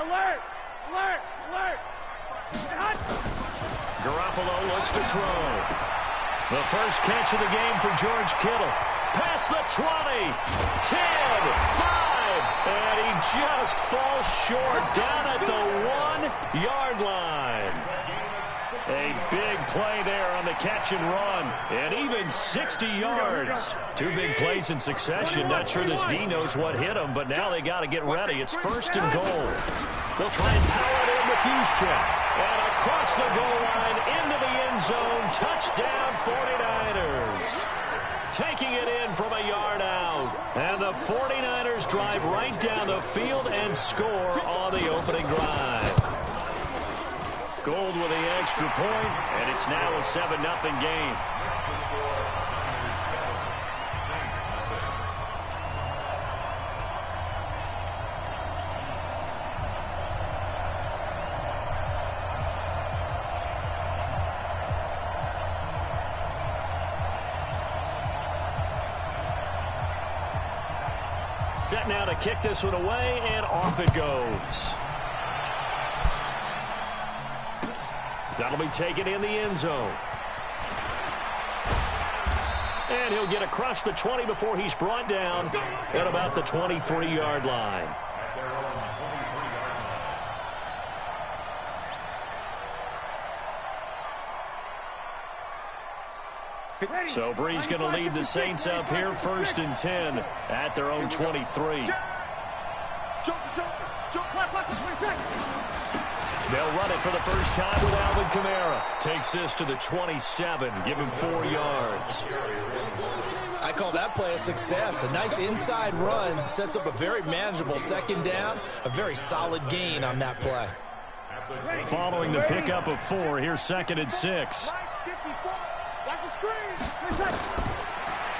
alert! Alert! Alert! Garoppolo looks to throw. The first catch of the game for George Kittle. Past the 20, 10, 5, and he just falls short down at the 1-yard line. A big play there on the catch and run, and even 60 yards. Two big plays in succession. Not sure this D knows what hit him, but now they got to get ready. It's 1st and goal. They'll try and power it in with Juszczyk. And across the goal line into the end zone. Touchdown 49ers. Taking it in from a yard out. And the 49ers drive right down the field and score on the opening drive. Gold with the extra point, and it's now a 7-0 game. Set now to kick this one away, and off it goes. That'll be taken in the end zone. And he'll get across the 20 before he's brought down at about the 23-yard line. So Bree's going to lead the Saints up here, 1st and 10 at their own 23. They'll run it for the first time with Alvin Kamara. Takes this to the 27, give him 4 yards. I call that play a success. A nice inside run sets up a very manageable second down. A very solid gain on that play. Following the pickup of 4, here's 2nd and 6.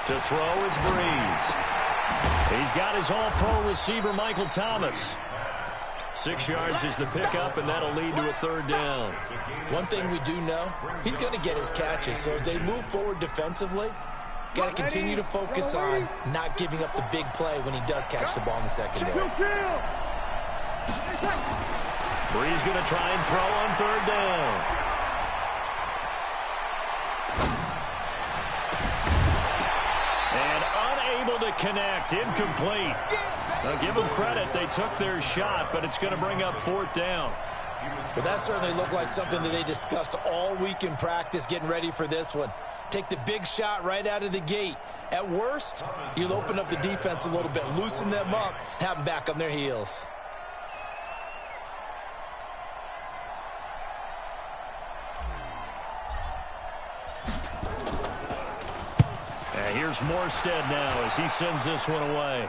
To throw is Breeze. He's got his all-pro receiver, Michael Thomas. 6 yards is the pickup, and that'll lead to a 3rd down. One thing we do know, he's going to get his catches. So as they move forward defensively, got to continue to focus on not giving up the big play when he does catch the ball in the secondary. Bree's going to try and throw on 3rd down. And unable to connect, incomplete. Now give them credit, they took their shot, but it's going to bring up 4th down. Well, that certainly looked like something that they discussed all week in practice getting ready for this one. Take the big shot right out of the gate. At worst, you'll open up the defense a little bit, loosen them up, have them back on their heels. And here's Morstead now as he sends this one away.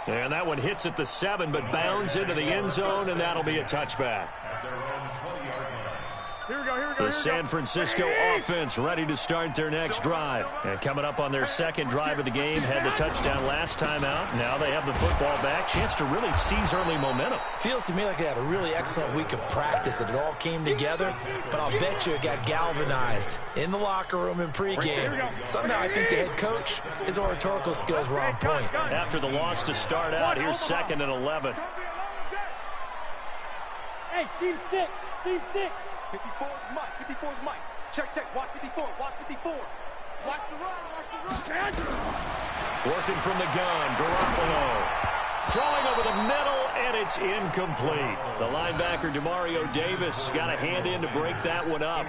And that one hits at the 7, but bounds into the end zone, and that'll be a touchback. The San Francisco offense ready to start their next drive. And coming up on their 2nd drive of the game, had the touchdown last time out. Now they have the football back. Chance to really seize early momentum. Feels to me like they had a really excellent week of practice, that it all came together. But I'll bet you it got galvanized in the locker room in pregame. Somehow I think the head coach, his oratorical skills were on point. After the loss to start out, here's 2nd and 11. Hey, Team 6, Team 6. 54 is Mike, 54 is Mike. Check, check, watch 54, watch 54. Watch the run, watch the run. Working from the gun, Garoppolo. Throwing over the middle, and it's incomplete. The linebacker, Demario Davis, got a hand in to break that one up.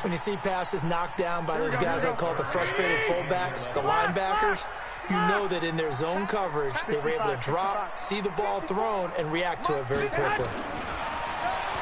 When you see passes knocked down by those guys I call the frustrated fullbacks, the linebackers, you know that in their zone coverage, they were able to drop, see the ball thrown, and react to it very quickly.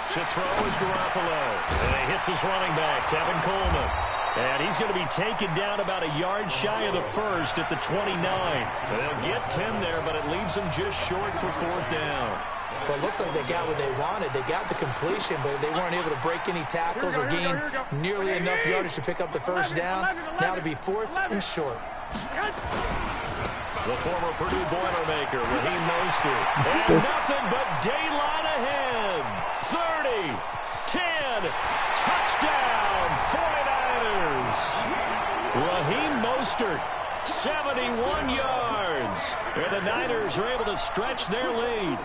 To throw is Garoppolo. And he hits his running back, Tevin Coleman. And he's going to be taken down about a yard shy of the 1st at the 29. They'll get 10 there, but it leaves them just short for 4th down. Well, it looks like they got what they wanted. They got the completion, but they weren't able to break any tackles or gain nearly enough yardage to pick up the 1st down. Now to be 4th and short. The former Purdue Boilermaker, Raheem Mostert. And nothing but daylight ahead. 30, 10, touchdown, 49ers. Raheem Mostert 71 yards. And the Niners are able to stretch their lead.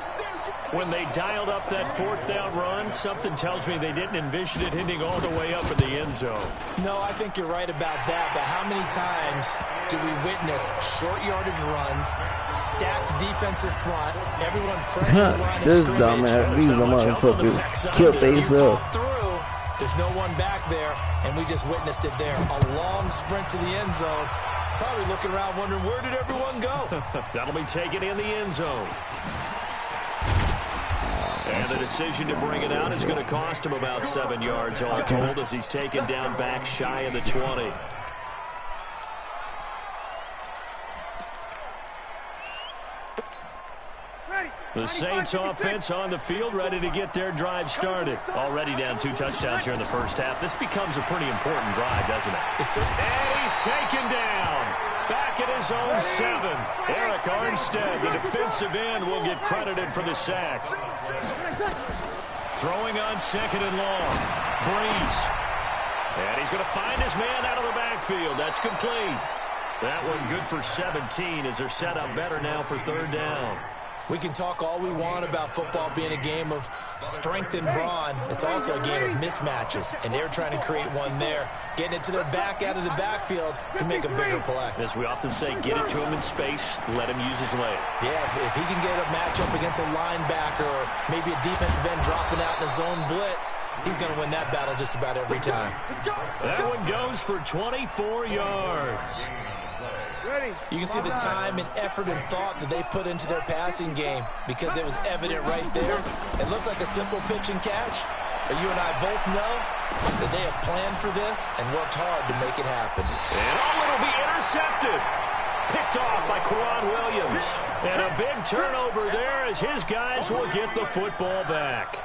When they dialed up that fourth down run, something tells me they didn't envision it hitting all the way up in the end zone. No, I think you're right about that, but how many times do we witness short yardage runs, stacked defensive front, everyone pressing the line of This scrimmage? dumbass, these motherfuckers kill face up. Through, there's no one back there, and we just witnessed it there. A long sprint to the end zone. Probably looking around wondering, where did everyone go? That'll be taken in the end zone. And the decision to bring it out is going to cost him about 7 yards all told as he's taken down back shy of the 20. The Saints offense on the field, ready to get their drive started. Already down 2 touchdowns here in the first half. This becomes a pretty important drive, doesn't it? And he's taken down. Back at his own 7. Eric Armstead, the defensive end, will get credited for the sack. Throwing on 2nd and long. Breeze. And he's going to find his man out of the backfield. That's complete. That one good for 17 as they're set up better now for 3rd down. We can talk all we want about football being a game of strength and brawn. It's also a game of mismatches, and they're trying to create one there, getting it to their back out of the backfield to make a bigger play. As we often say, get it to him in space, let him use his leg. Yeah, if he can get a matchup against a linebacker or maybe a defensive end dropping out in a zone blitz, he's going to win that battle just about every time. That one goes for 24 yards. You can see the time and effort and thought that they put into their passing game because it was evident right there. It looks like a simple pitch and catch, but you and I both know that they have planned for this and worked hard to make it happen. And it'll be intercepted. Picked off by Quan Williams. And a big turnover there as his guys will get the football back.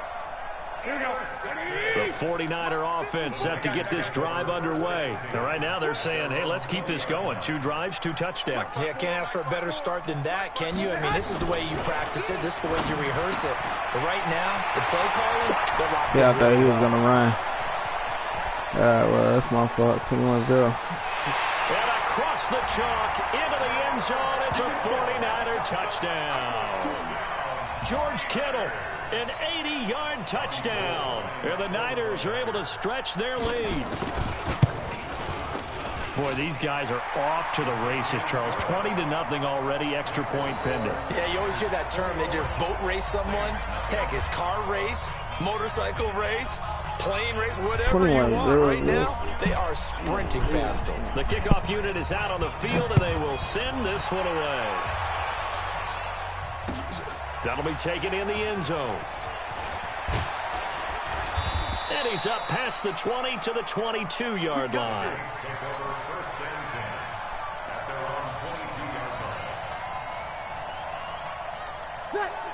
The 49er offense set to get this drive underway. And right now they're saying, hey, let's keep this going. 2 drives, 2 touchdowns. Yeah, can't ask for a better start than that, can you? I mean, this is the way you practice it. This is the way you rehearse it. But right now, the play calling, they're locked in. Yeah, I thought he was going to run. Alright, well, that's my fault. 2-1-0. And across the chalk, into the end zone, it's a 49er touchdown. George Kittle. An 80-yard touchdown. And the Niners are able to stretch their lead. Boy, these guys are off to the races, Charles. 20-0 already, extra point pending. Yeah, you always hear that term. They just boat race someone. Heck, it's car race, motorcycle race, plane race, whatever you want. Right now, they are sprinting past them. The kickoff unit is out on the field, and they will send this one away. That'll be taken in the end zone. And he's up past the 20 to the 22-yard line.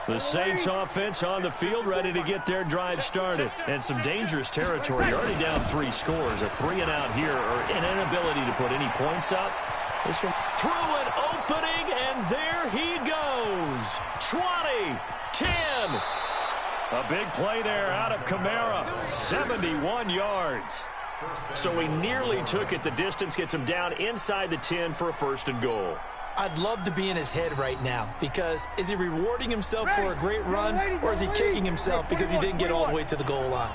The Saints offense on the field ready to get their drive started. And some dangerous territory. You're already down 3 scores. A 3-and-out here or an inability to put any points up. This one through an opening, and there he goes. 20, 10. A big play there out of Kamara. 71 yards. So he nearly took it the distance, gets him down inside the 10 for a 1st and goal. I'd love to be in his head right now because is he rewarding himself for a great run or is he kicking himself because he didn't get all the way to the goal line?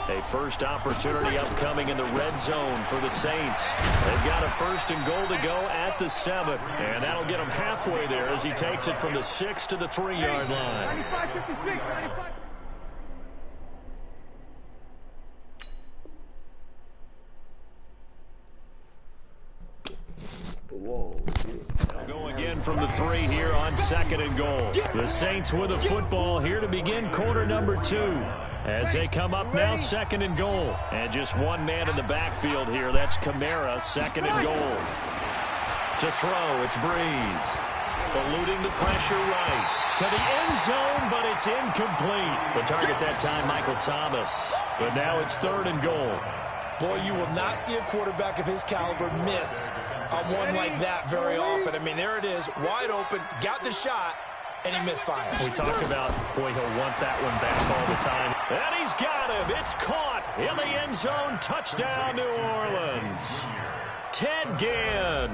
A first opportunity upcoming in the red zone for the Saints. They've got a 1st and goal to go at the 7. And that'll get him halfway there as he takes it from the 6 to the 3-yard line. Go again from the 3 here on 2nd and goal. The Saints with a football here to begin quarter number 2. As they come up now, 2nd and goal. And just one man in the backfield here. That's Kamara, 2nd and goal. To throw, it's Breeze. Eluding the pressure right. To the end zone, but it's incomplete. The target that time, Michael Thomas. But now it's 3rd and goal. Boy, you will not see a quarterback of his caliber miss on one like that very often. I mean, there it is, wide open, got the shot, and he misfired. We talk about, boy, he'll want that one back all the time. And he's got him. It's caught in the end zone. Touchdown, New Orleans. Ted Ginn.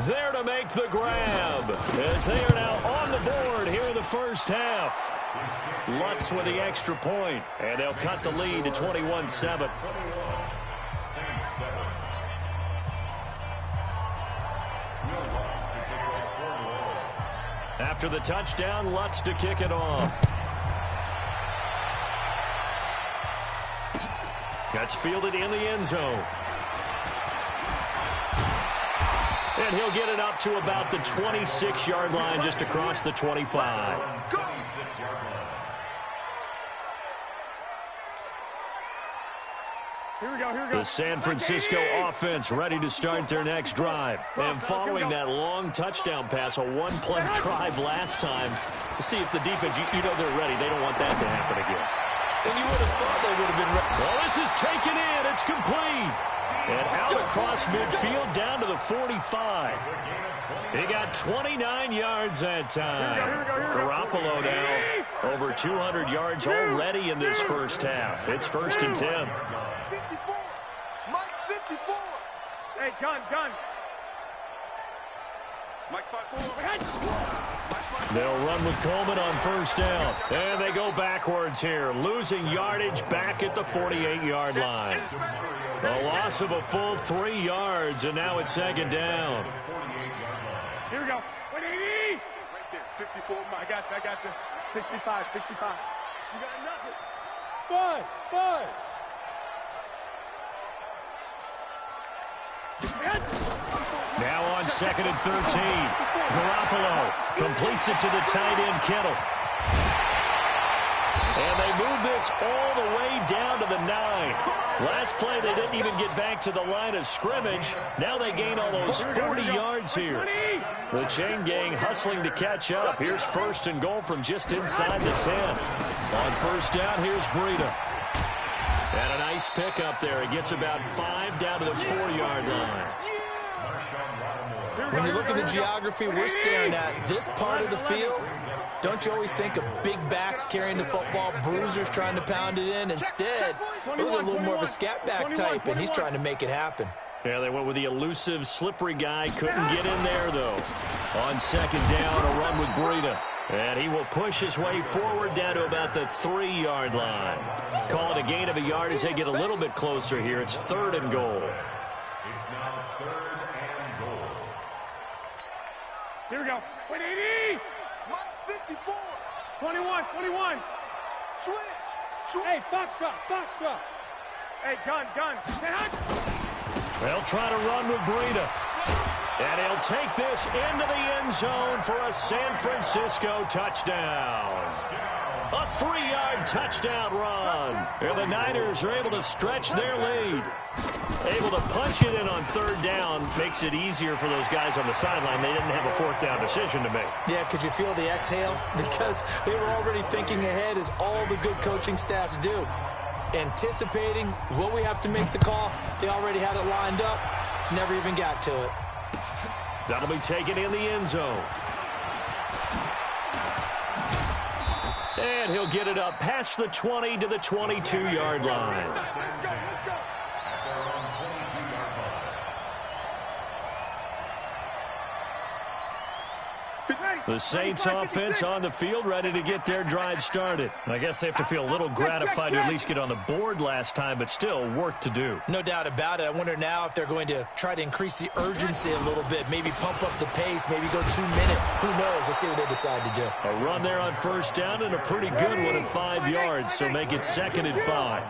there to make the grab, as they are now on the board here in the first half. Lutz with the extra point, and they'll cut the lead to 21-7. After the touchdown, Lutz to kick it off. That's fielded in the end zone. And he'll get it up to about the 26-yard line, just across the 25. Here we go, here we go. The San Francisco offense ready to start their next drive. And following that long touchdown pass, a one-play drive last time, to see if the defense, you know they're ready. They don't want that to happen again. And you would have thought they would have been ready. Well, this is taken in. It's complete. And out across midfield down to the 45. He got 29 yards that time. Garoppolo now over 200 yards already in this first half. It's 1st and 10. 54. Mike 54. Hey, gun. Mike 54. They'll run with Coleman on first down. And they go backwards here, losing yardage back at the 48-yard line. A loss of a full 3 yards, and now it's 2nd down. Here we go. 180. Right there. 54. I got you. 65. You got nothing. Five. Now on 2nd and 13. Garoppolo completes it to the tight end, Kittle. And they move this all the way down to the 9. Last play, they didn't even get back to the line of scrimmage. Now they gain almost 40 yards here. The chain gang hustling to catch up. Here's 1st and goal from just inside the 10. On first down, here's Breida. And a nice pickup there. He gets about 5 down to the 4-yard line. When you look at the geography we're staring at, this part of the field, don't you always think of big backs carrying the football, bruisers trying to pound it in? Instead, look at a little more of a scat back type, and he's trying to make it happen. Yeah, they went with the elusive, slippery guy. Couldn't get in there, though. On 2nd down, a run with Breida. And he will push his way forward down to about the 3-yard line. Call it a gain of a yard as they get a little bit closer here. It's 3rd and goal. Here we go. 180. Mike 54. 21. Switch. Hey, Foxtrot. Hey, gun. They'll try to run with Breida. And he'll take this into the end zone for a San Francisco touchdown. A 3-yard touchdown run. And the Niners are able to stretch their lead. Able to punch it in on 3rd down makes it easier for those guys on the sideline. They didn't have a 4th down decision to make. Yeah, could you feel the exhale? Because they were already thinking ahead, as all the good coaching staffs do. Anticipating what we have to make the call. They already had it lined up. Never even got to it. That'll be taken in the end zone. And he'll get it up past the 20 to the 22-yard line. Let's go. The Saints offense on the field, ready to get their drive started. I guess they have to feel a little gratified to at least get on the board last time, but still work to do. No doubt about it. I wonder now if they're going to try to increase the urgency a little bit, maybe pump up the pace, maybe go 2 minute. Who knows? Let's see what they decide to do. A run there on first down and a pretty good one at 5 yards, so make it 2nd and 5.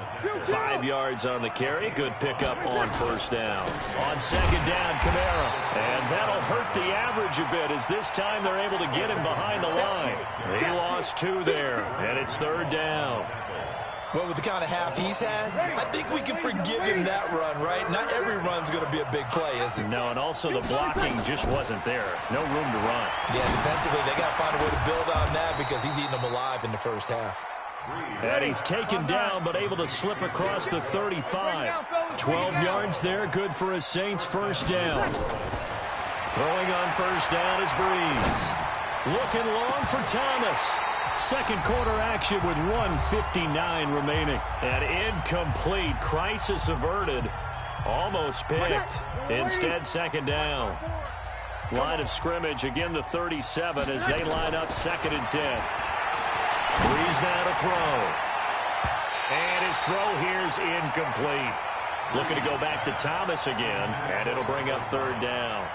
5 yards on the carry. Good pickup on first down. On 2nd down, Kamara. And that'll hurt the average a bit as this time they're able to get him behind the line. He lost 2 there, and it's 3rd down. Well, with the kind of half he's had, I think we can forgive him that run, right? Not every run's going to be a big play, is it? No, and also the blocking just wasn't there. No room to run. Yeah, defensively, they got to find a way to build on that because he's eating them alive in the first half. And he's taken down, but able to slip across the 35. 12 yards there, good for a Saints first down. Throwing on first down is Breeze. Looking long for Thomas. Second quarter action with 1:59 remaining. And incomplete. Crisis averted. Almost picked. Instead, second down. Line of scrimmage, again the 37 as they line up 2nd and 10. Breeze now to throw. And his throw here's incomplete. Looking to go back to Thomas again, and it'll bring up 3rd down.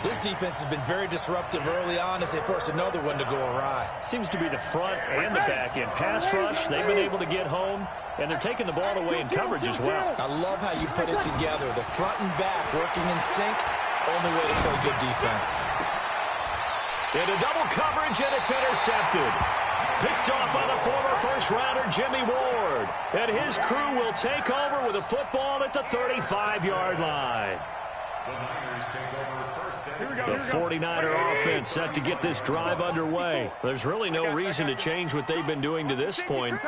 This defense has been very disruptive early on as they force another one to go awry. Seems to be the front and the back end. Pass rush, they've been able to get home, and they're taking the ball away in coverage as well. I love how you put it together. The front and back working in sync. Only way to play good defense. Into double coverage, and it's intercepted. Picked off by the former first-rounder Jimmy Ward. And his crew will take over with a football at the 35-yard line. The 49er offense set to get this drive underway. There's really no reason to change what they've been doing to this point.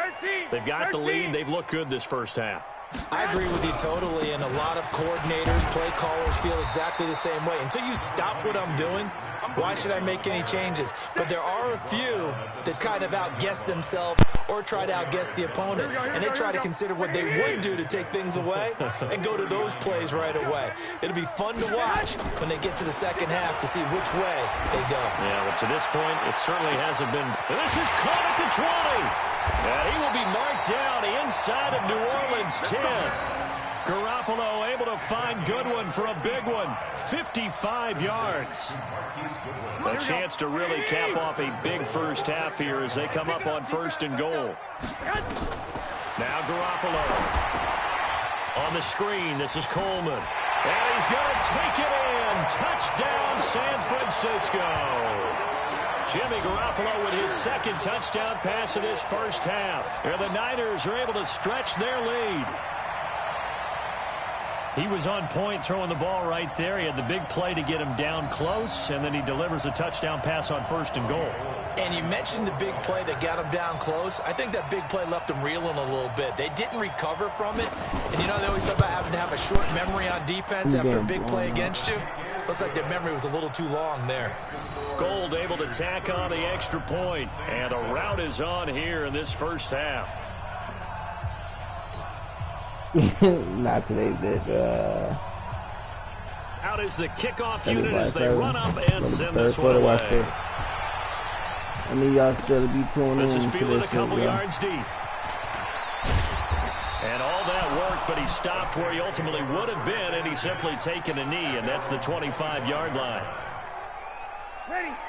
They've got the lead. They've looked good this first half. I agree with you totally, and a lot of coordinators, play callers feel exactly the same way. Until you stop what I'm doing, why should I make any changes? But there are a few that kind of outguess themselves or try to outguess the opponent, and they try to consider what they would do to take things away and go to those plays right away. It'll be fun to watch when they get to the second half to see which way they go. Yeah, well, to this point, it certainly hasn't been. This is caught at the 20. And he will be marked down inside of New Orleans 10. Garoppolo able to find Goodwin for a big one. 55 yards. A chance to really cap off a big first half here as they come up on 1st and goal. Now Garoppolo. On the screen, this is Coleman. And he's going to take it in. Touchdown, San Francisco. Jimmy Garoppolo with his 2nd touchdown pass of this first half. And the Niners are able to stretch their lead. He was on point throwing the ball right there. He had the big play to get him down close, and then he delivers a touchdown pass on 1st and goal. And you mentioned the big play that got him down close. I think that big play left him reeling a little bit. They didn't recover from it. And you know, they always talk about having to have a short memory on defense after a big play against you. Looks like their memory was a little too long there. Gold able to tack on the extra point, and a rout is on here in this first half. Not today, bitch. Out is the kickoff unit as they run up and send this one away. I mean, y'all still be tuning in. This is fielded a couple yards deep. And all that work, but he stopped where he ultimately would have been, and he's simply taken a knee, and that's the 25-yard line.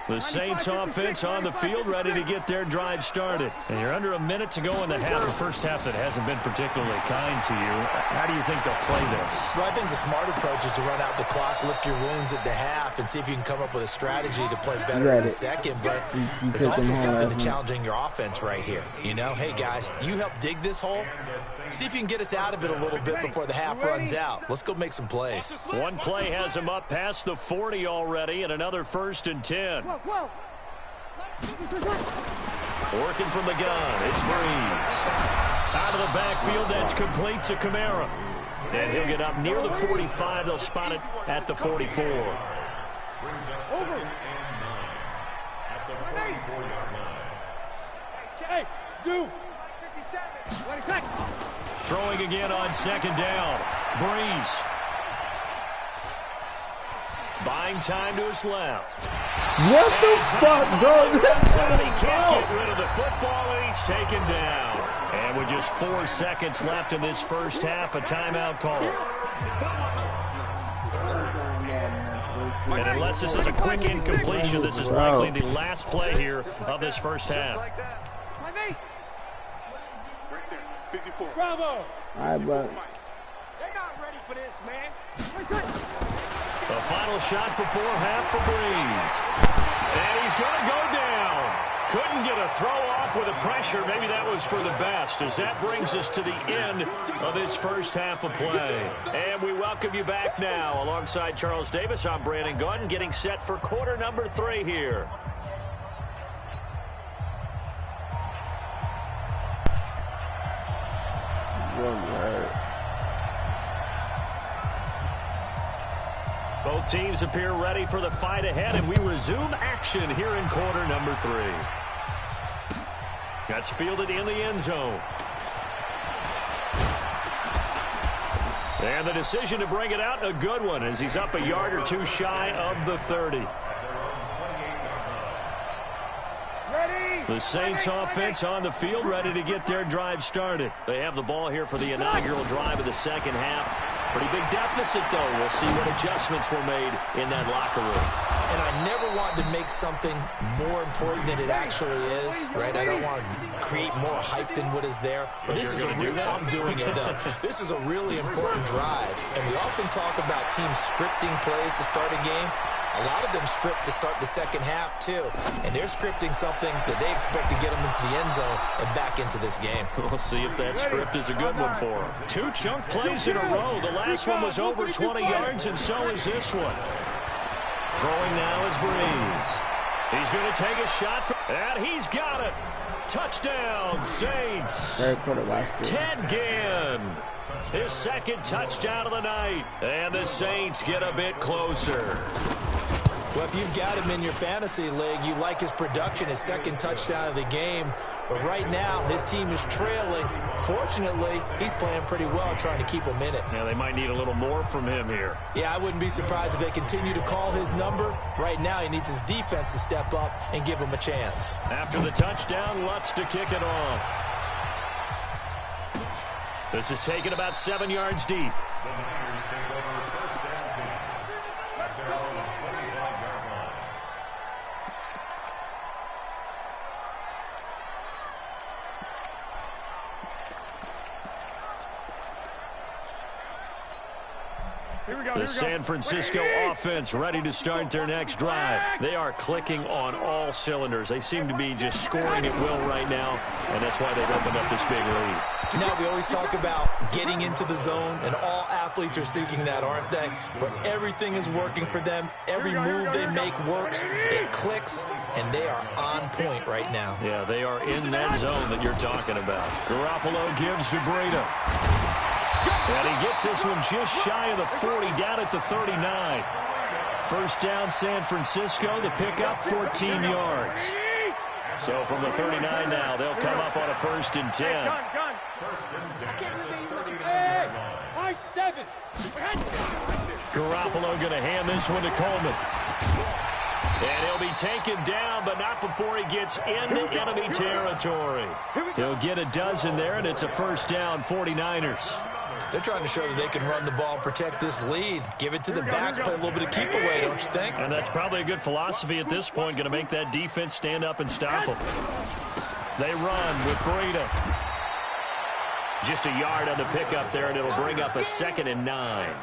The Saints offense on the field, ready to get their drive started. And you're under a minute to go in the half. The first half that hasn't been particularly kind to you. How do you think they'll play this? Well, I think the smart approach is to run out the clock, lick your wounds at the half, and see if you can come up with a strategy to play better in the second. But there's also something to challenging your offense right here. You know, hey, guys, you help dig this hole. See if you can get us out of it a little bit before the half runs out. Let's go make some plays. One play has him up past the 40 already, and another 1st and 10. Working from the gun, it's Breeze. Out of the backfield, that's complete to Kamara. And he'll get up near the 45. They'll spot it at the 44. Hey, Zoo. Throwing again on 2nd down. Breeze. Buying time to his left. What the fuck, bro? He can't get rid of the football, and he's taken down. And with just 4 seconds left in this first half, a timeout call. And unless this is a quick incompletion, this is likely the last play here of this first half. Bravo. All right, bro. They're not ready for this, man. The final shot before half for Breeze. And he's going to go down. Couldn't get a throw off with the pressure. Maybe that was for the best, as that brings us to the end of this first half of play. And we welcome you back now. Alongside Charles Davis, I'm Brandon Gunn, getting set for quarter number 3 here. Both teams appear ready for the fight ahead, and we resume action here in quarter number 3. That's fielded in the end zone. And the decision to bring it out, a good one, as he's up a yard or two shy of the 30. The Saints offense on the field, ready to get their drive started. They have the ball here for the inaugural drive of the second half. Pretty big deficit, though. We'll see what adjustments were made in that locker room. And I never want to make something more important than it actually is, right? I don't want to create more hype than what is there. But this is I'm doing it, though. This is a really important drive. And we often talk about teams scripting plays to start a game. A lot of them script to start the second half, too. And they're scripting something that they expect to get them into the end zone and back into this game. We'll see if that script is a good one for them. 2 chunk plays in a row. The last one was over 20 yards, and so is this one. Throwing now is Breeze. He's going to take a shot, and he's got it. Touchdown, Saints. Ted Ginn. His second touchdown of the night. And the Saints get a bit closer. Well, if you've got him in your fantasy league, you like his production, his second touchdown of the game. But right now, his team is trailing. Fortunately, he's playing pretty well, trying to keep him in it. Yeah, they might need a little more from him here. Yeah, I wouldn't be surprised if they continue to call his number. Right now, he needs his defense to step up and give him a chance. After the touchdown, Lutz to kick it off. This is taken about 7 yards deep. The San Francisco offense ready to start their next drive. They are clicking on all cylinders. They seem to be just scoring at will right now, and that's why they've opened up this big lead. Now, we always talk about getting into the zone, and all athletes are seeking that, aren't they? Where everything is working for them. Every move they make works. It clicks, and they are on point right now. Yeah, they are in that zone that you're talking about. Garoppolo gives to Breida. And he gets this one just shy of the 40, down at the 39. First down, San Francisco. The pickup, 14 yards. So from the 39 now, they'll come up on a 1st and 10. Garoppolo going to hand this one to Coleman. And he'll be taken down, but not before he gets into enemy territory. He'll get a dozen there, and it's a 1st down, 49ers. They're trying to show that they can run the ball and protect this lead. Give it to the backs, play a little bit of keep away, don't you think? And that's probably a good philosophy at this point, going to make that defense stand up and stop them. They run with Breida. Just a yard on the pickup there, and it'll bring up a 2nd and 9.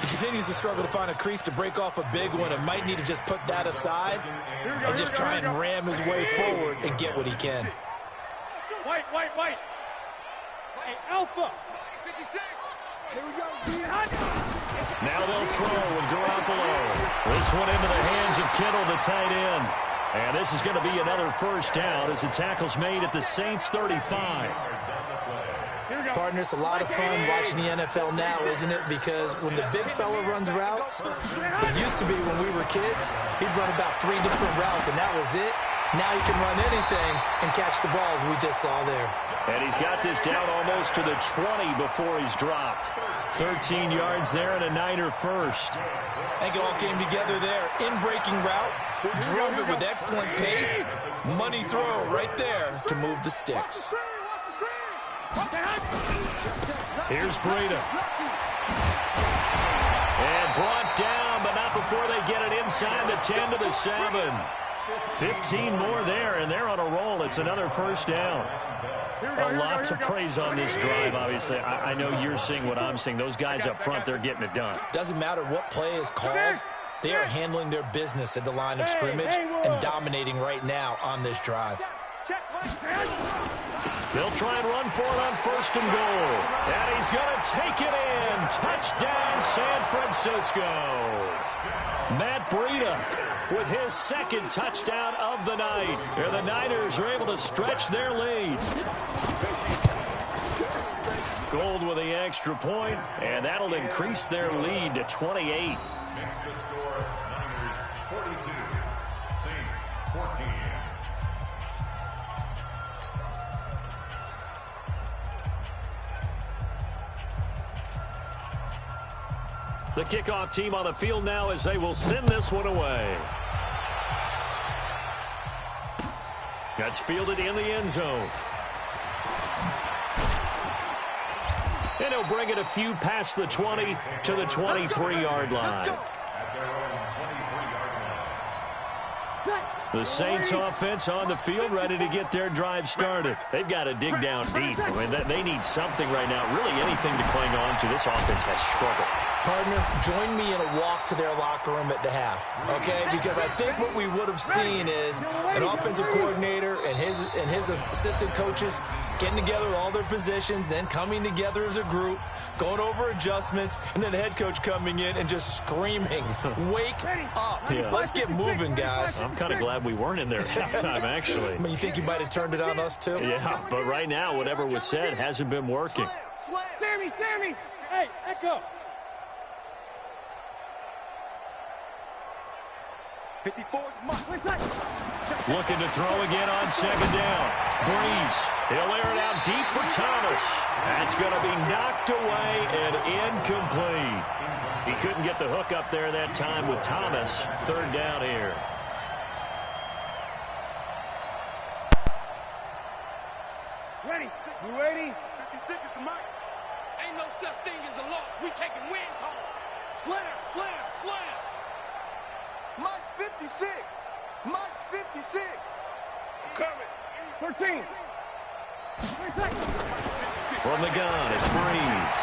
He continues to struggle to find a crease to break off a big one, and might need to just put that aside and just try and ram his way forward and get what he can. White. Hey, Alpha. Now they'll throw with Garoppolo. This one into the hands of Kittle, the tight end. And this is going to be another 1st down as the tackle's made at the Saints' 35. Partner, it's a lot of fun watching the NFL now, isn't it? Because when the big fella runs routes, it used to be when we were kids, he'd run about 3 different routes, and that was it. Now he can run anything and catch the balls we just saw there. And he's got this down almost to the 20 before he's dropped. 13 yards there and a Niner 1st. I think it all came together there. In-breaking route, drove it with excellent pace. Money throw right there to move the sticks. Here's Breida. And brought down, but not before they get it inside the 10 to the 7. 15 more there, and they're on a roll. It's another 1st down. A lot to praise on this drive, obviously. I know you're seeing what I'm seeing. Those guys up front, they're getting it done. Doesn't matter what play is called. They are handling their business at the line of scrimmage and dominating right now on this drive. They'll try and run for it on 1st and goal. And he's going to take it in. Touchdown, San Francisco. Matt Breida with his 2nd touchdown of the night. Here the Niners are able to stretch their lead. Gold with the extra point, and that'll increase their lead to 28. Next to score, Niners 42, Saints 14. The kickoff team on the field now as they will send this one away. That's fielded in the end zone. And he'll bring it a few past the 20 to the 23-yard line. The Saints offense on the field ready to get their drive started. They've got to dig down deep. I mean, they need something right now, really anything to cling on to. This offense has struggled. Partner, join me in a walk to their locker room at the half, okay? Because I think what we would have seen is an offensive coordinator and his assistant coaches getting together all their positions, then coming together as a group, going over adjustments, and then the head coach coming in and just screaming, wake up. Yeah. Let's get moving, guys. I'm kind of glad we weren't in there at halftime, actually. I mean, you think you might have turned it on us, too? Yeah, but right now, whatever was said hasn't been working. Sammy! Hey, Echo! 54's Mike. Looking to throw again on second down. Breeze. He'll air it out deep for Thomas. That's going to be knocked away and incomplete. He couldn't get the hook up there that time with Thomas. Third down here. Ready? You ready? 56 is the Mike. Ain't no such thing as a loss. We taking wins home. Slam! Mike's 56. Mike's 56. Coverage. 13. From the gun, it's Breeze.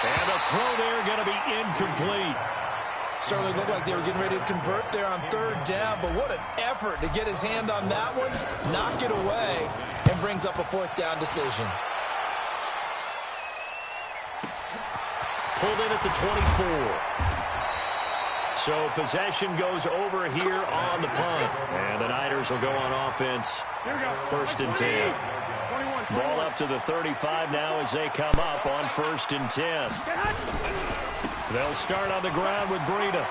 And the throw there going to be incomplete. Certainly looked like they were getting ready to convert there on third down, but what an effort to get his hand on that one, knock it away, and brings up a fourth down decision. Pulled in at the 24. So possession goes over here on the punt. And the Niners will go on offense. First and 10. Ball up to the 35 now as they come up on first and 10. They'll start on the ground with Breida.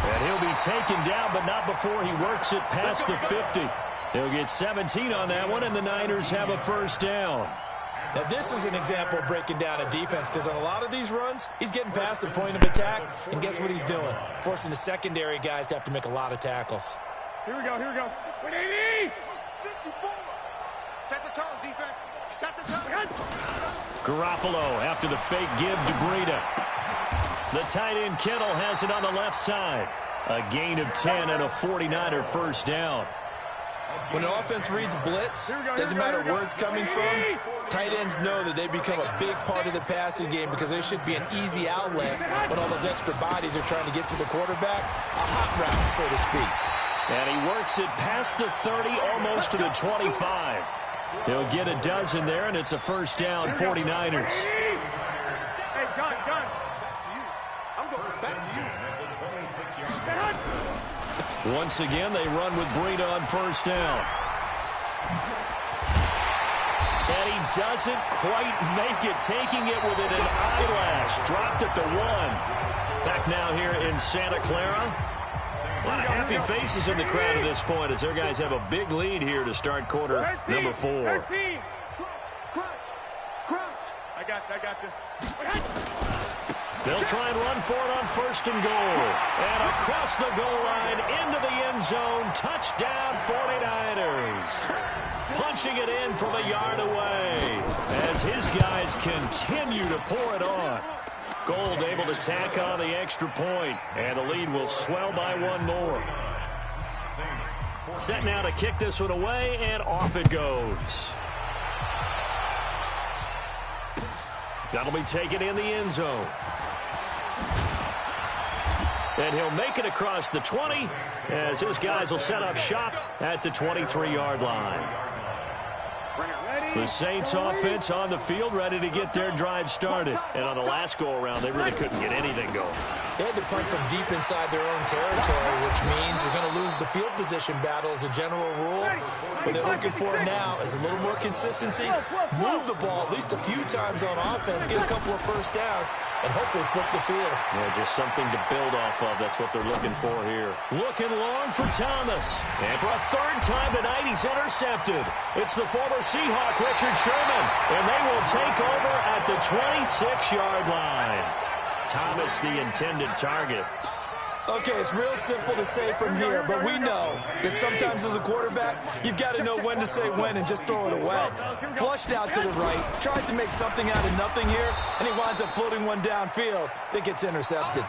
And he'll be taken down, but not before he works it past the 50. He'll get 17 on that one, and the Niners have a first down. Now, this is an example of breaking down a defense, because on a lot of these runs, he's getting past the point of attack, and guess what he's doing? Forcing the secondary guys to have to make a lot of tackles. Here we go. 180! 54. Set the tone, defense. Set the tone. Garoppolo after the fake give to Breida. The tight end Kittle has it on the left side. A gain of 10 and a 49er first down. When an offense reads blitz, doesn't matter where it's coming from, tight ends know that they become a big part of the passing game because there should be an easy outlet when all those extra bodies are trying to get to the quarterback. A hot route, so to speak. And he works it past the 30, almost to the 25. He'll get a dozen there, and it's a first down, 49ers. Hey, gun. Back to you. I'm going back to you. Once again, they run with Breida on first down. And he doesn't quite make it, taking it within an eyelash. Dropped at the 1. Back now here in Santa Clara. A lot of happy faces in the crowd at this point as their guys have a big lead here to start quarter number 4. 13. Crunch. I got this. They'll try and run for it on first and goal. And across the goal line into the end zone. Touchdown 49ers. Punching it in from a yard away as his guys continue to pour it on. Gold able to tack on the extra point, and the lead will swell by one more. Set now to kick this one away, and off it goes. That'll be taken in the end zone. And he'll make it across the 20 as his guys will set up shop at the 23-yard line. The Saints offense on the field ready to get their drive started. And on the last go-around, they really couldn't get anything going. They had to punt from deep inside their own territory, which means they're going to lose the field position battle as a general rule. What they're looking for now is a little more consistency, move the ball at least a few times on offense, get a couple of first downs, and hopefully flip the field. Yeah, just something to build off of. That's what they're looking for here. Looking long for Thomas. And for a third time tonight, he's intercepted. It's the former Seahawk, Richard Sherman. And they will take over at the 26-yard line. Thomas the intended target. Okay, it's real simple to say from here, but we know that sometimes as a quarterback, you've got to know when to say when and just throw it away. Flushed out to the right, tries to make something out of nothing here, and he winds up floating one downfield that gets intercepted.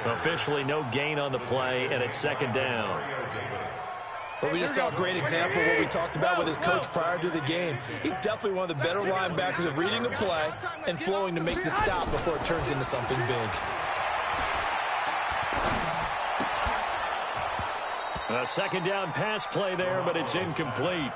Officially no gain on the play, and it's second down. But we just saw a great example of what we talked about with his coach prior to the game. He's definitely one of the better linebackers at reading a play and flowing to make the stop before it turns into something big. A second down pass play there, but it's incomplete.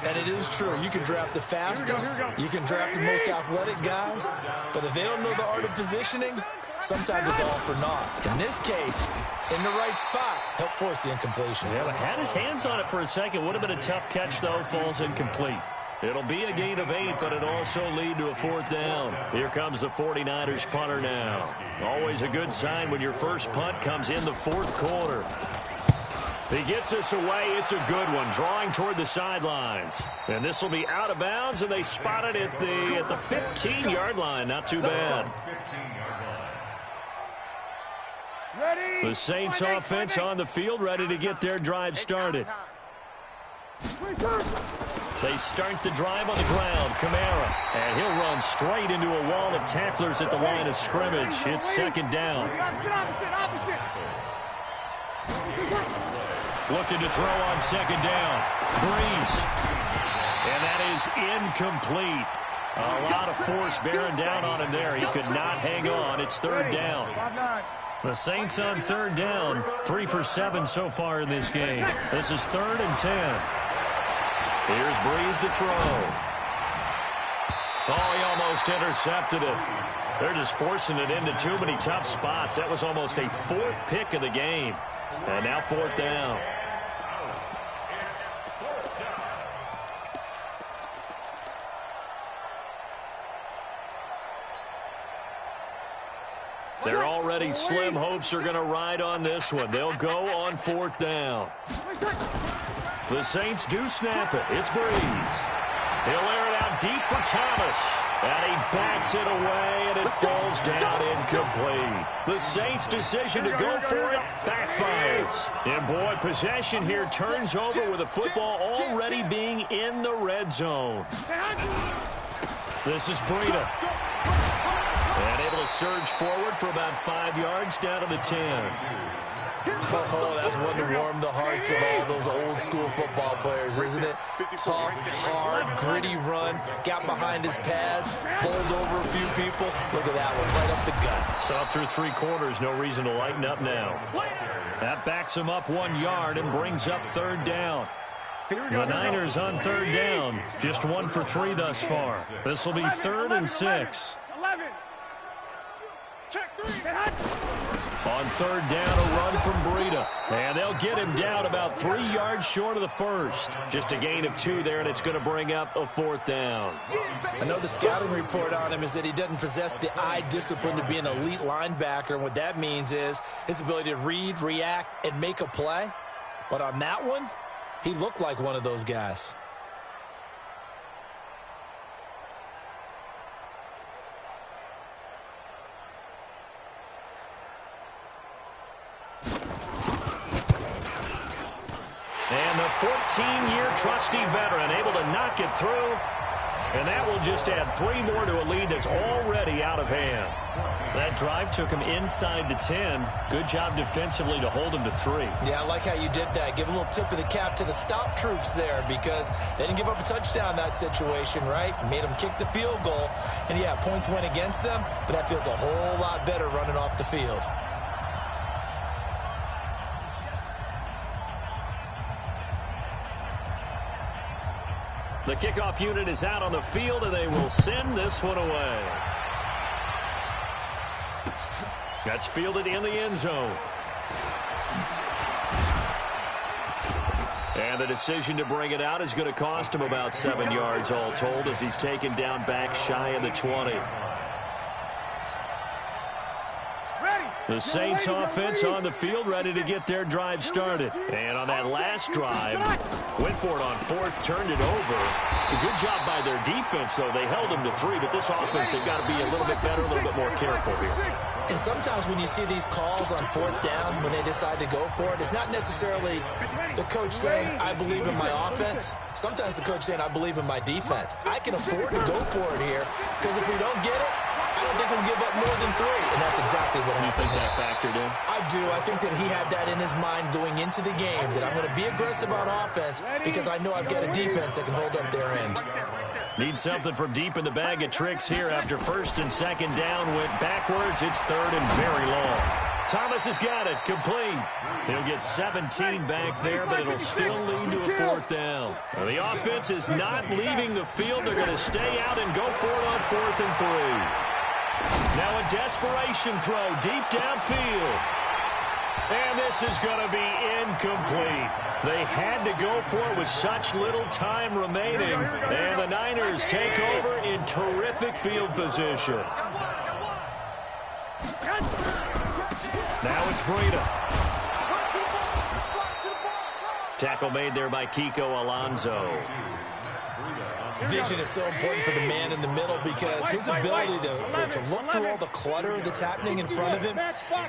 And it is true. You can draft the fastest, you can draft the most athletic guys, but if they don't know the art of positioning, sometimes it's all for naught. In this case, in the right spot, help force the incompletion. Yeah, but had his hands on it for a second. Would have been a tough catch, though. Falls incomplete. It'll be a gain of 8, but it'll also lead to a fourth down. Here comes the 49ers punter now. Always a good sign when your first punt comes in the fourth quarter. He gets this away. It's a good one, drawing toward the sidelines. And this will be out of bounds, and they spot it at the 15-yard line. Not too bad. The Saints offense on the field, ready to get their drive started. They start the drive on the ground. Kamara, and he'll run straight into a wall of tacklers at the line of scrimmage. It's second down. Looking to throw on second down. Breeze. And that is incomplete. A lot of force bearing down on him there. He could not hang on. It's third down. The Saints on third down. 3 for 7 so far in this game. This is 3rd and 10. Here's Breeze to throw. Oh, he almost intercepted it. They're just forcing it into too many tough spots. That was almost a 4th pick of the game. And now 4th down. They're already slim hopes are going to ride on this one. They'll go on 4th down. The Saints do snap it. It's Breeze. He'll air it out deep for Thomas. And he backs it away, and it falls down incomplete. The Saints' decision to go for it backfires. And, boy, possession here turns over with the football already being in the red zone. This is Breida. And able to surge forward for about 5 yards down to the 10. Oh, that's one to warm the hearts of all those old-school football players, isn't it? Tough, hard, gritty run, got behind his pads, bowled over a few people. Look at that one, right up the gut. So up through 3 quarters, no reason to lighten up now. That backs him up 1 yard and brings up 3rd down. The Niners on 3rd down, just 1 for 3 thus far. This will be 3rd and 6. 11. Check 3. On 3rd down, a run from Breida. And they'll get him down about 3 yards short of the first. Just a gain of 2 there, and it's going to bring up a 4th down. I know the scouting report on him is that he doesn't possess the eye discipline to be an elite linebacker. And what that means is his ability to read, react, and make a play. But on that one, he looked like one of those guys. And the 14-year trusty veteran able to knock it through. And that will just add 3 more to a lead that's already out of hand. That drive took him inside the 10. Good job defensively to hold him to 3. Yeah, I like how you did that. Give a little tip of the cap to the stop troops there because they didn't give up a touchdown in that situation, right? Made them kick the field goal. And, yeah, points went against them, but that feels a whole lot better running off the field. The kickoff unit is out on the field, and they will send this one away. That's fielded in the end zone. And the decision to bring it out is going to cost him about 7 yards all told as he's taken down back shy of the 20. Ready. The Saints offense on the field, ready to get their drive started. And on that last drive, went for it on fourth, turned it over. A good job by their defense, though. They held them to 3, but this offense, they've got to be a little bit better, a little bit more careful here. And sometimes when you see these calls on fourth down, when they decide to go for it, it's not necessarily the coach saying, I believe in my offense. Sometimes the coach saying, I believe in my defense. I can afford to go for it here, because if we don't get it, I don't think we'll give up more than 3. And that's exactly what happened. You think that factored in? I do. I think that he had that in his mind going into the game, that I'm going to be aggressive on offense because I know I've got a defense that can hold up their end. Need something from deep in the bag of tricks here after first and second down went backwards. It's third and very long. Thomas has got it. Complete. He'll get 17 back there, but it'll still lead to a fourth down. Now, the offense is not leaving the field. They're going to stay out and go for it on 4th and 3. Now a desperation throw deep downfield. And this is going to be incomplete. They had to go for it with such little time remaining. And the Niners take over in terrific field position. Now it's Breida. Tackle made there by Kiko Alonso. Vision is so important for the man in the middle because his ability to look through all the clutter that's happening in front of him,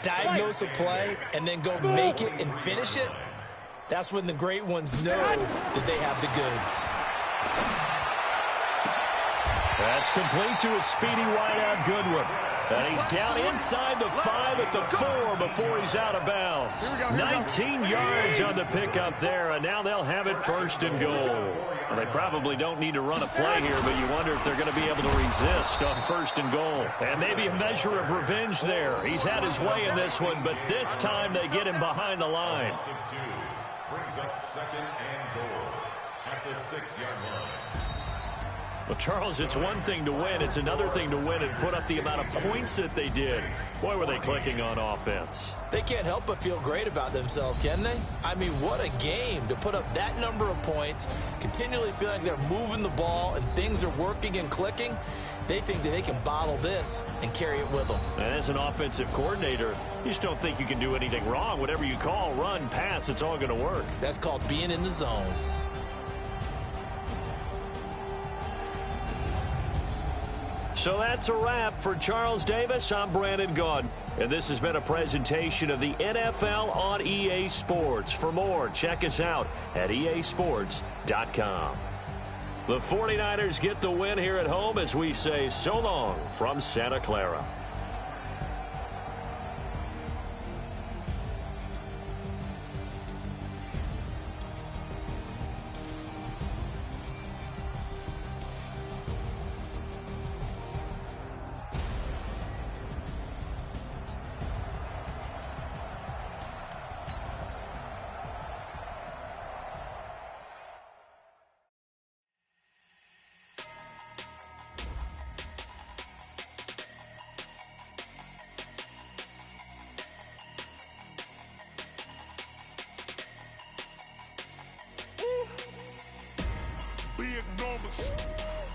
diagnose a play, and then go make it and finish it, that's when the great ones know that they have the goods. That's complete to a speedy wideout Goodwin. And he's down inside the 5 at the 4 before he's out of bounds. 19 yards on the pickup there, and now they'll have it 1st and goal. Well, they probably don't need to run a play here, but you wonder if they're going to be able to resist on 1st and goal. And maybe a measure of revenge there. He's had his way in this one, but this time they get him behind the line. Brings up 2nd and goal at the 6-yard line. Well, Charles, it's one thing to win. It's another thing to win and put up the amount of points that they did. Boy, were they clicking on offense. They can't help but feel great about themselves, can they? I mean, what a game to put up that number of points, continually feeling like they're moving the ball and things are working and clicking. They think that they can bottle this and carry it with them. And as an offensive coordinator, you just don't think you can do anything wrong. Whatever you call, run, pass, it's all going to work. That's called being in the zone. So that's a wrap for Charles Davis. I'm Brandon Gunn. And this has been a presentation of the NFL on EA Sports. For more, check us out at easports.com. The 49ers get the win here at home as we say so long from Santa Clara.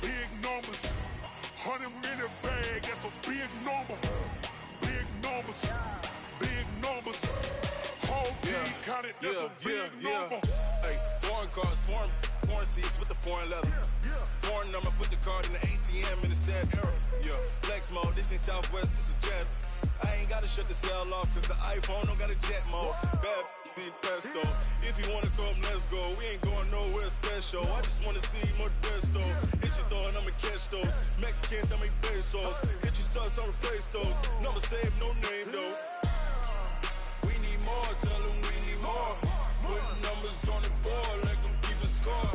Big numbers, 100-minute bag, that's a big number. Big numbers, whole team counted, that's a big number. Hey, foreign cars, foreign seats with the foreign leather. Foreign number, put the card in the ATM in the sad era. Yeah, flex mode, this ain't Southwest, this is Jet. I ain't gotta shut the cell off, cause the iPhone don't got a jet mode. Bad pesto. If you wanna come, let's go. We ain't going nowhere special. I just wanna see more Modesto. Hit your throw and I'ma catch those. Mexican, that make pesos. Hit your sauce, I'll replace those. Number saved, no name though. We need more, tell them we need more. Putting numbers on the board, like them keep a score.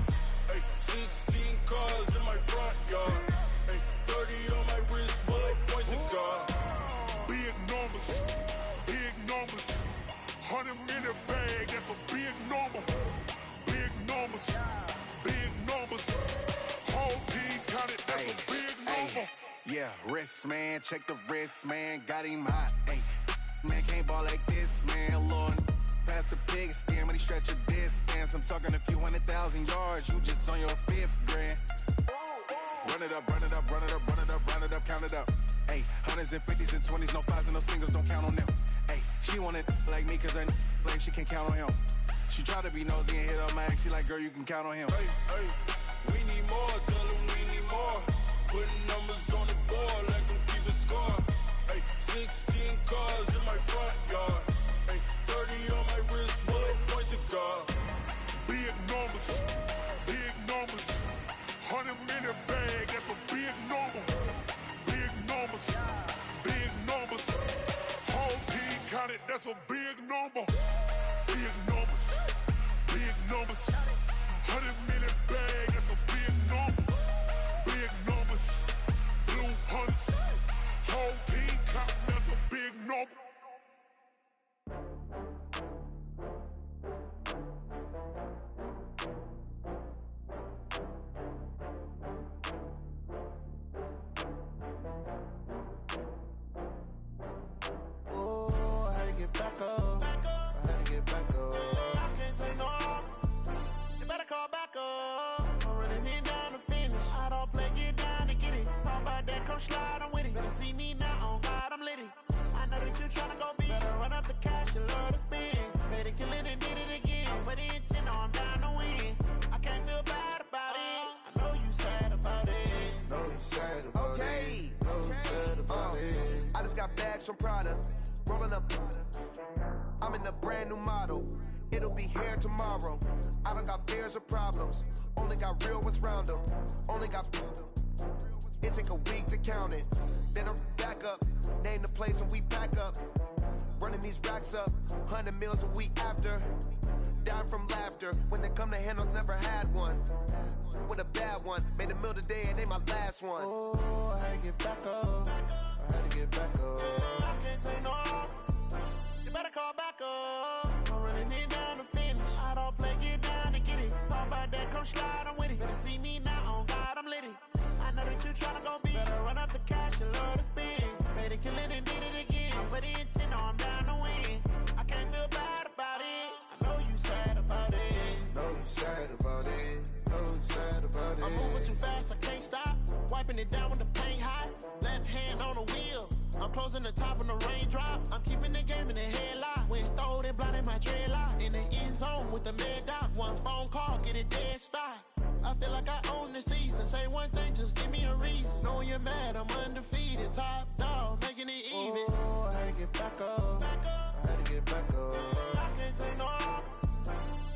Hey, 16 cars in my front yard. Hey, 30 on my wrist, while I point to God. Big numbers, 100-minute bag, that's a big number. Big numbers, whole team counted, that's a big number. Yeah, wrist man, check the wrist man, got him hot. Ay, man can't ball like this, man. Lord, past the pig skin when he stretch a distance. I'm talking a few 100,000 yards, you just on your 5th grand. Run it up, run it up, run it up, run it up, run it up, count it up. Ay, hundreds and 50s and 20s, no 5s and no singles, don't count on them. She want it like me, cause her like she can count on him. She try to be nosy and hit up my ex. She like, girl, you can count on him. Hey, hey, we need more. Tell them we need more. Putting numbers on the board, let them keep the score. Hey, 16 cars in my front yard. Hey, 30 on my wrist, bullet point to God. Big numbers, big numbers. 100-minute bag, that's a big number. Big numbers, big numbers. Whole team counted, that's a big number. Big numbers, big numbers. 100-minute bag, that's a big number. Big numbers, blue hunts. Whole team counting, that's a big number. Oh, I had to get back up. I had to get back up. I can't take no off. You better call back up. I'm running in down to finish. I don't play, get down to get it. Talk about that, come slide, I'm with it. Better see me now, on God, I'm litty. I know that you tryna go big. Better run up the cash, you love to spend. Better kill it and did it again. I'm with the intent, no, I'm down to win. I can't feel bad about it. I know you sad about it. Know you sad about it. Know you sad about it. I just got bags from Prada. Rolling up. I'm in a brand new model. It'll be here tomorrow. I don't got fears or problems. Only got real ones round them. Only got. It take a week to count it. Then I'm back up. Name the place and we pack up. Running these racks up. 100 meals a week after. Down from laughter. When they come to handles, never had one. With a bad one. Made a meal today and they my last one. Oh, I had to get back up. I had to get back up. I can't take no off. You better call back up. I'm running in down to finish. I don't play, get down to get it. Talk about that, come slide, I'm with it. Better see me now, on God, I'm litty. I know that you tryna go big. Better run up the cash, you love to spend. Better kill it and did it again. I'm with the intent, no, I'm down to win. I can't feel bad about it. I know you sad about it. Know you sad about it. Know you sad about it. I'm moving too fast, I can't stop. Wiping it down when the paint hot. Left hand on the wheel. I'm closing the top when the raindrop. I'm keeping the game in the headlock. When throw it blind in my dreadlock. In the end zone with the mad dot. One phone call, get it dead stop. I feel like I own the season. Say one thing, just give me a reason. Knowing you're mad, I'm undefeated. Top dog, making it even. Oh, I had to get back up. I had to get back up. I can't take no off.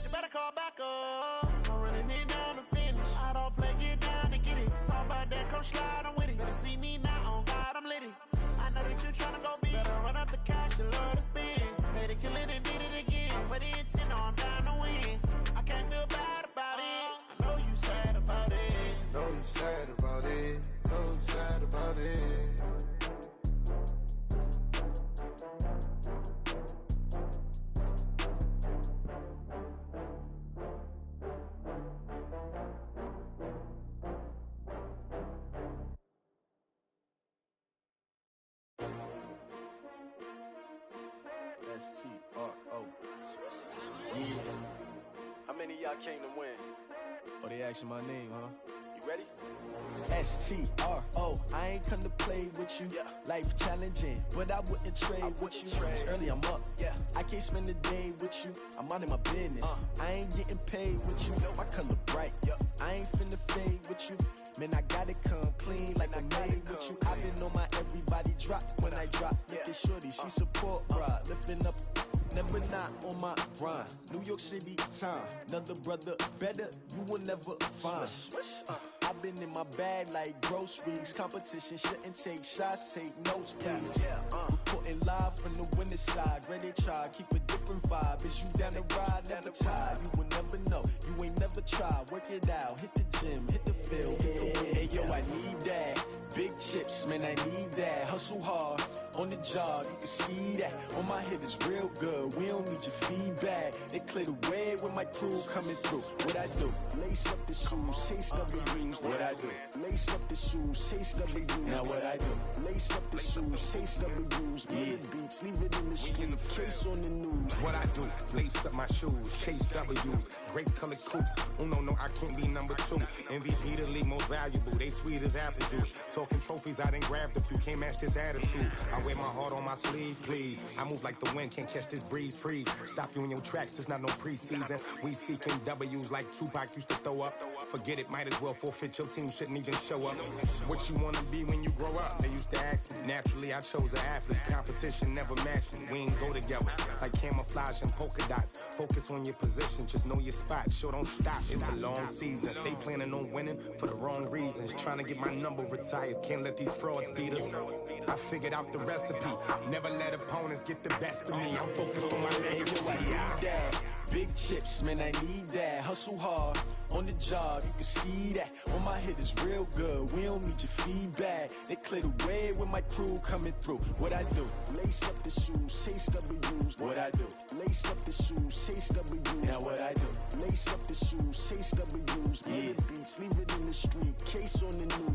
You better call back up. I'm running in down to finish. I don't play, get down to get it. Talk about that, come slide, I'm with it. Better see me now, on God, I'm litty. I know that you tryna go big. Better run up the cash, you love to spend. Better kill it and did it again. I'm with the intent, no, I'm down to win. I can't feel bad about it. I know you sad about it. Know you sad about it. Know you sad about it. S-T-R-O. Yeah. How many of y'all came to win? Oh, they asking my name, huh? You ready? S-T-R-O. I ain't come to play with you. Yeah. Life challenging, but I wouldn't trade with you. It's early, I'm up. Yeah. I can't spend the day with you. I'm minding my business. I ain't getting paid with you. My color bright. I ain't finna fade with you. Man, I gotta come clean like I'm made with you. I've been on my everybody drop when I drop. Look at shorty, she support ride. Lifting up, never not on my grind. New York City time. Another brother better, you will never find. I've been in my bag like groceries. Competition shouldn't take shots, take notes, please. Reporting live from the winning side. Ready to try, keep a different vibe. Is you down the ride, never tired. You will never know, you ain't never tried. Work it out, hit the gym, hit the field, hit the win. Hey yo, I need that. Big chips, man, I need that. Hustle hard, on the job, you can see that. On my hit is real good, we don't need your feedback. They clear the way when my crew coming through. What I do? Lace up the shoes, chase W's. What I do? Lace up the shoes, chase W's. Now what I do? Lace up the shoes, chase W's. Yeah, beats, leave it in the street, case on the news. What I do? Lace up my shoes, chase W's. Great colored coops. Oh no, I can't be number two. MVP the league most valuable. They sweet as apple juice. Talk talking trophies, I done grabbed a few. Can't match this attitude. I wear my heart on my sleeve, please. I move like the wind, can't catch this breeze, freeze. Stop you in your tracks, there's not no preseason. We seeking W's like Tupac used to throw up. Forget it, might as well forfeit. Your team shouldn't even show up. What you wanna be when you grow up? They used to ask me. Naturally, I chose an athlete. Competition never matched me. We ain't go together like camouflage and polka dots. Focus on your position, just know your spot. Sure, don't stop. It's a long season. They planning on winning for the wrong reasons. Trying to get my number retired. Can't let these frauds beat us. I figured out the recipe. Never let opponents get the best of me. I'm focused on my legacy. Big chips, man, I need that. Hustle hard on the job, you can see that. On my head is real good, we don't need your feedback. They clear the way with my crew coming through. What I do? Lace up the shoes, chase W's. What I do? Lace up the shoes, chase W's. Now what I do? Lace up the shoes, chase W's. Yeah. Beats, leave it in the street, case on the news.